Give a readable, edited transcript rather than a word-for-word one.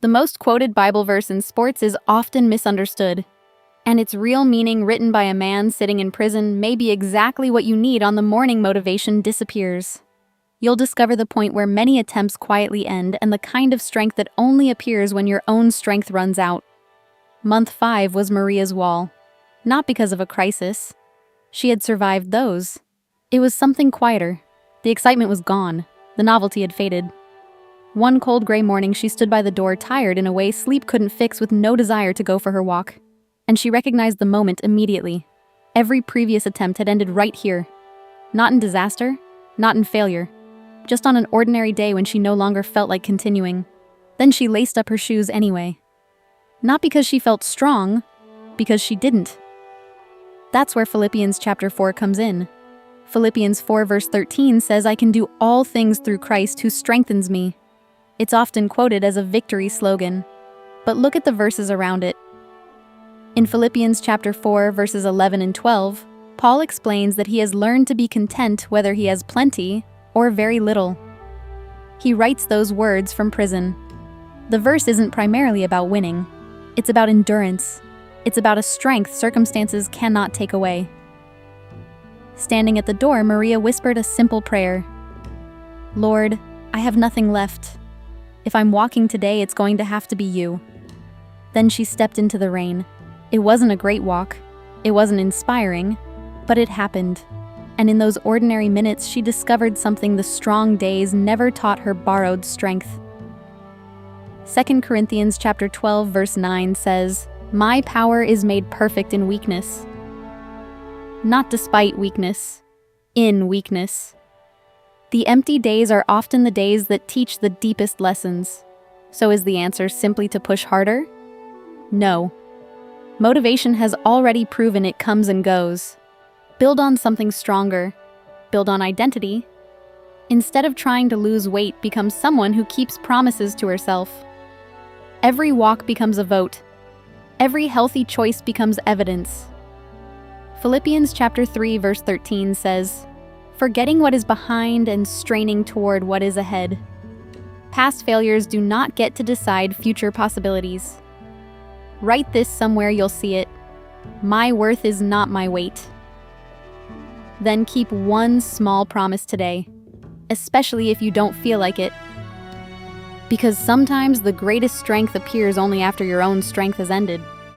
The most quoted Bible verse in sports is often misunderstood, and its real meaning, written by a man sitting in prison, may be exactly what you need on the morning motivation disappears. You'll discover the point where many attempts quietly end and the kind of strength that only appears when your own strength runs out. Month 5 was Maria's wall. Not because of a crisis. She had survived those. It was something quieter. The excitement was gone. The novelty had faded. One cold gray morning, she stood by the door, tired in a way sleep couldn't fix, with no desire to go for her walk. And she recognized the moment immediately. Every previous attempt had ended right here. Not in disaster, not in failure. Just on an ordinary day when she no longer felt like continuing. Then she laced up her shoes anyway. Not because she felt strong, because she didn't. That's where Philippians chapter 4 comes in. Philippians 4 verse 13 says, "I can do all things through Christ who strengthens me." It's often quoted as a victory slogan, but look at the verses around it. In Philippians chapter 4 verses 11 and 12, Paul explains that he has learned to be content whether he has plenty or very little. He writes those words from prison. The verse isn't primarily about winning. It's about endurance. It's about a strength circumstances cannot take away. Standing at the door, Maria whispered a simple prayer. "Lord, I have nothing left. If I'm walking today, it's going to have to be you." Then she stepped into the rain. It wasn't a great walk. It wasn't inspiring, but it happened. And in those ordinary minutes, she discovered something the strong days never taught her borrowed strength. 2 Corinthians chapter 12 verse 9 says, "My power is made perfect in weakness." Not despite weakness, in weakness. The empty days are often the days that teach the deepest lessons. So is the answer simply to push harder? No. Motivation has already proven it comes and goes. Build on something stronger. Build on identity. Instead of trying to lose weight, become someone who keeps promises to herself. Every walk becomes a vote. Every healthy choice becomes evidence. Philippians chapter 3 verse 13 says, "Forgetting what is behind and straining toward what is ahead." Past failures do not get to decide future possibilities. Write this somewhere, you'll see it. My worth is not my weight. Then keep one small promise today, especially if you don't feel like it. Because sometimes the greatest strength appears only after your own strength has ended.